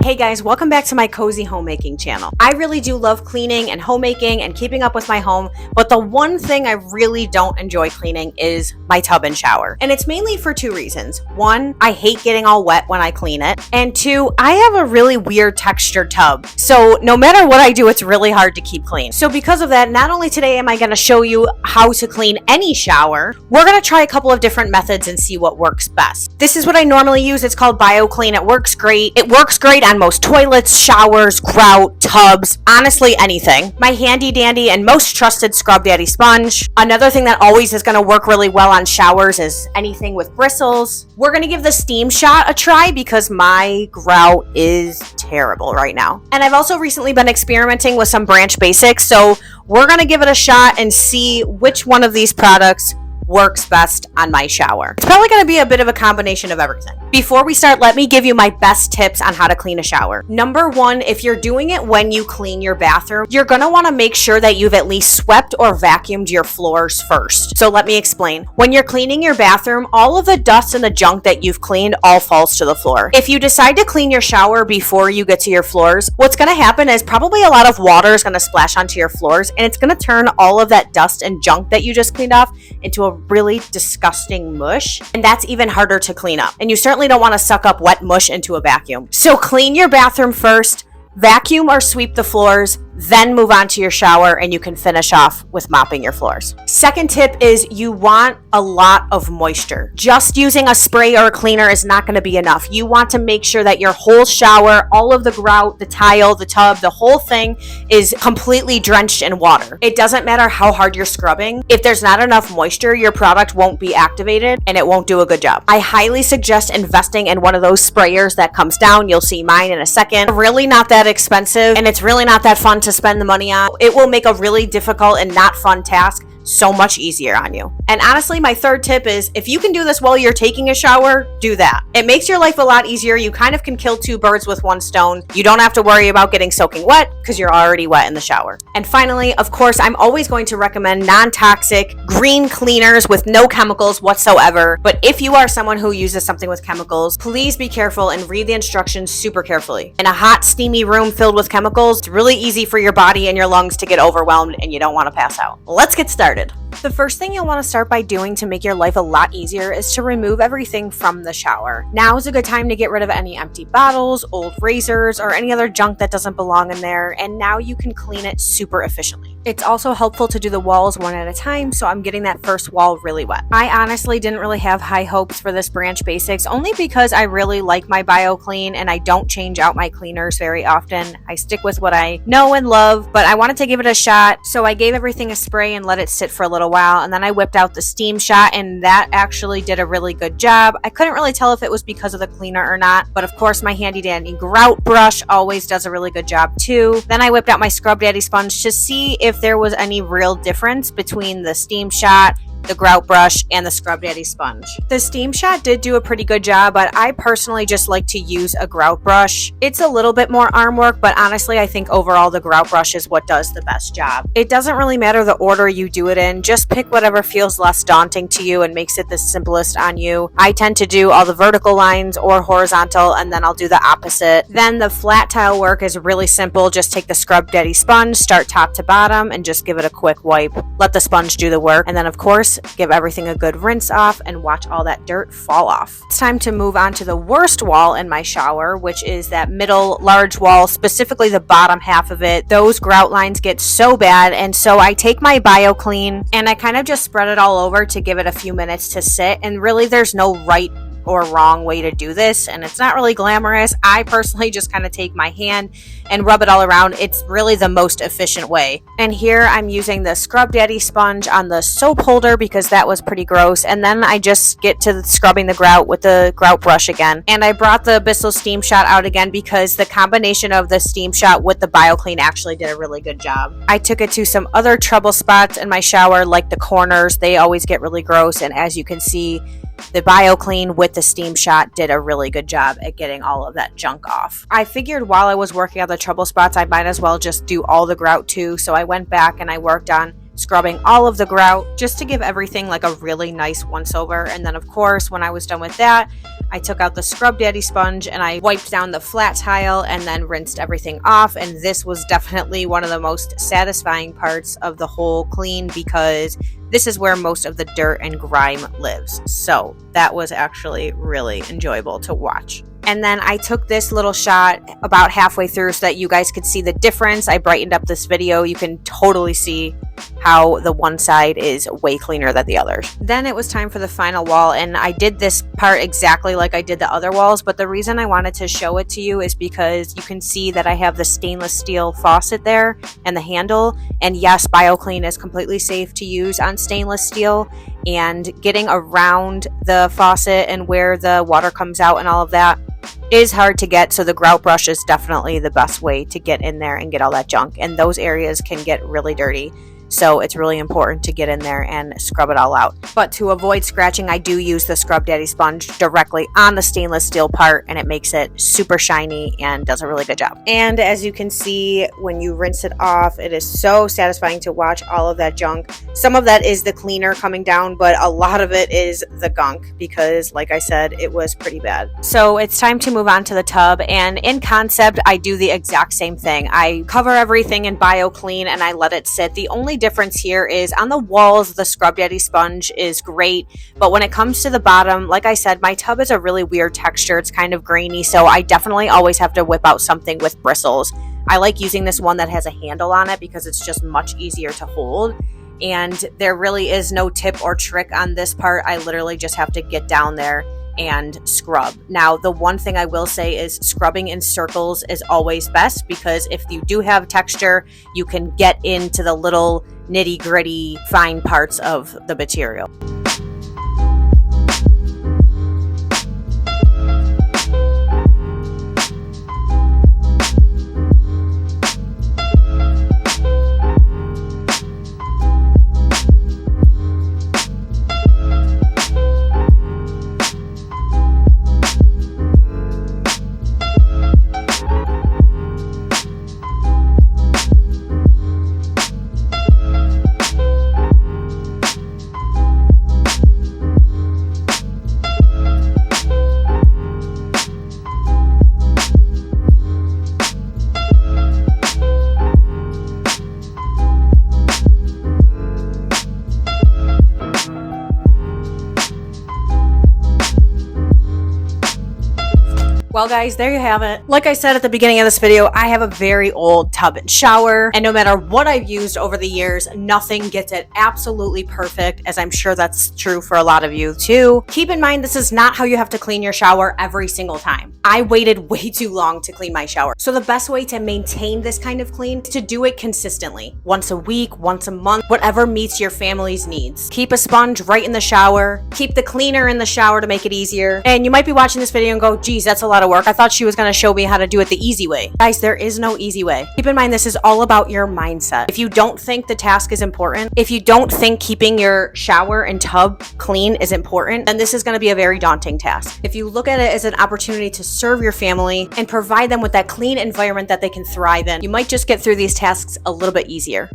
Hey guys, welcome back to my cozy homemaking channel. I really do love cleaning and homemaking and keeping up with my home, but the one thing I really don't enjoy cleaning is my tub and shower. And it's mainly for two reasons. One, I hate getting all wet when I clean it. And two, I have a really weird textured tub. So no matter what I do, it's really hard to keep clean. So because of that, not only today am I going to show you how to clean any shower, we're going to try a couple of different methods and see what works best. This is what I normally use. It's called BioClean. It works great. It works great on most toilets, showers, grout, tubs, honestly anything. My handy dandy and most trusted Scrub Daddy sponge. Another thing that always is going to work really well on showers is anything with bristles. We're going to give the steam shot a try because my grout is terrible right now. And I've also recently been experimenting with some Branch Basics, so we're going to give it a shot and see which one of these products works best on my shower. It's probably going to be a bit of a combination of everything. Before we start, let me give you my best tips on how to clean a shower. Number one, if you're doing it when you clean your bathroom, you're going to want to make sure that you've at least swept or vacuumed your floors first. So let me explain. When you're cleaning your bathroom, all of the dust and the junk that you've cleaned all falls to the floor. If you decide to clean your shower before you get to your floors, what's going to happen is probably a lot of water is going to splash onto your floors, and it's going to turn all of that dust and junk that you just cleaned off into a really disgusting mush, and that's even harder to clean up. And you certainly don't want to suck up wet mush into a vacuum. So clean your bathroom first, vacuum or sweep the floors, then move on to your shower, and you can finish off with mopping your floors. Second tip is you want a lot of moisture. Just using a spray or a cleaner is not going to be enough. You want to make sure that your whole shower, all of the grout, the tile, the tub, the whole thing is completely drenched in water. It doesn't matter how hard you're scrubbing. If there's not enough moisture, your product won't be activated and it won't do a good job. I highly suggest investing in one of those sprayers that comes down. You'll see mine in a second. Really not that expensive, and it's really not that fun to spend the money on. It will make a really difficult and not fun task so much easier on you. And honestly, my third tip is if you can do this while you're taking a shower, do that. It makes your life a lot easier. You kind of can kill two birds with one stone. You don't have to worry about getting soaking wet because you're already wet in the shower. And finally, of course, I'm always going to recommend non-toxic green cleaners with no chemicals whatsoever. But if you are someone who uses something with chemicals, please be careful and read the instructions super carefully. In a hot, steamy room filled with chemicals, it's really easy for your body and your lungs to get overwhelmed, and you don't want to pass out. Let's get started. The first thing you'll want to start by doing to make your life a lot easier is to remove everything from the shower. Now is a good time to get rid of any empty bottles, old razors, or any other junk that doesn't belong in there, and now you can clean it super efficiently. It's also helpful to do the walls one at a time, so I'm getting that first wall really wet. I honestly didn't really have high hopes for this Branch Basics, only because I really like my BioClean and I don't change out my cleaners very often. I stick with what I know and love, but I wanted to give it a shot, so I gave everything a spray and let it sit for a little while, and then I whipped out the steam shot, and that actually did a really good job. I couldn't really tell if it was because of the cleaner or not, but of course my handy dandy grout brush always does a really good job too. Then I whipped out my Scrub Daddy sponge to see if there was any real difference between the steam shot, the grout brush, and the Scrub Daddy sponge. The steam shot did do a pretty good job, but I personally just like to use a grout brush. It's a little bit more arm work, but honestly I think overall the grout brush is what does the best job. It doesn't really matter the order you do it in, just pick whatever feels less daunting to you and makes it the simplest on you. I tend to do all the vertical lines or horizontal, and then I'll do the opposite. Then the flat tile work is really simple. Just take the Scrub Daddy sponge, start top to bottom, and just give it a quick wipe. Let the sponge do the work, and then of course give everything a good rinse off and watch all that dirt fall off. It's time to move on to the worst wall in my shower, which is that middle large wall, specifically the bottom half of it. Those grout lines get so bad, and so I take my BioClean and I kind of just spread it all over to give it a few minutes to sit, and really there's no right or wrong way to do this, and it's not really glamorous. I personally just kind of take my hand and rub it all around. It's really the most efficient way. And here I'm using the Scrub Daddy sponge on the soap holder because that was pretty gross, and then I just get to scrubbing the grout with the grout brush again. And I brought the Bissell steam shot out again because the combination of the steam shot with the BioClean actually did a really good job. I took it to some other trouble spots in my shower, like the corners. They always get really gross, and as you can see, the BioClean with the steam shot did a really good job at getting all of that junk off. I figured while I was working on the trouble spots, I might as well just do all the grout too, so I went back and I worked on scrubbing all of the grout just to give everything like a really nice once over. And then of course, when I was done with that, I took out the Scrub Daddy sponge and I wiped down the flat tile and then rinsed everything off. And this was definitely one of the most satisfying parts of the whole clean because this is where most of the dirt and grime lives. So that was actually really enjoyable to watch. And then I took this little shot about halfway through so that you guys could see the difference. I brightened up this video. You can totally see how the one side is way cleaner than the other. Then it was time for the final wall, and I did this part exactly like I did the other walls, but the reason I wanted to show it to you is because you can see that I have the stainless steel faucet there and the handle, and yes, BioClean is completely safe to use on stainless steel, and getting around the faucet and where the water comes out and all of that is hard to get, so the grout brush is definitely the best way to get in there and get all that junk, and those areas can get really dirty. So it's really important to get in there and scrub it all out. But to avoid scratching, I do use the Scrub Daddy sponge directly on the stainless steel part, and it makes it super shiny and does a really good job. And as you can see, when you rinse it off, it is so satisfying to watch all of that junk. Some of that is the cleaner coming down, but a lot of it is the gunk because, like I said, it was pretty bad. So it's time to move on to the tub, and in concept, I do the exact same thing. I cover everything in BioClean and I let it sit. The only difference here is on the walls, the Scrub Daddy sponge is great, but when it comes to the bottom, like I said, my tub is a really weird texture. It's kind of grainy, so I definitely always have to whip out something with bristles. I like using this one that has a handle on it because it's just much easier to hold. And there really is no tip or trick on this part. I literally just have to get down there and scrub. Now, the one thing I will say is scrubbing in circles is always best because if you do have texture, you can get into the little nitty-gritty fine parts of the material. Well guys, there you have it. Like I said at the beginning of this video, I have a very old tub and shower, and no matter what I've used over the years, nothing gets it absolutely perfect, as I'm sure that's true for a lot of you too. Keep in mind, this is not how you have to clean your shower every single time. I waited way too long to clean my shower. So the best way to maintain this kind of clean is to do it consistently. Once a week, once a month, whatever meets your family's needs. Keep a sponge right in the shower. Keep the cleaner in the shower to make it easier. And you might be watching this video and go, geez, that's a lot of work. I thought she was going to show me how to do it the easy way. Guys, there is no easy way. Keep in mind, this is all about your mindset. If you don't think the task is important, if you don't think keeping your shower and tub clean is important, then this is going to be a very daunting task. If you look at it as an opportunity to serve your family and provide them with that clean environment that they can thrive in, you might just get through these tasks a little bit easier.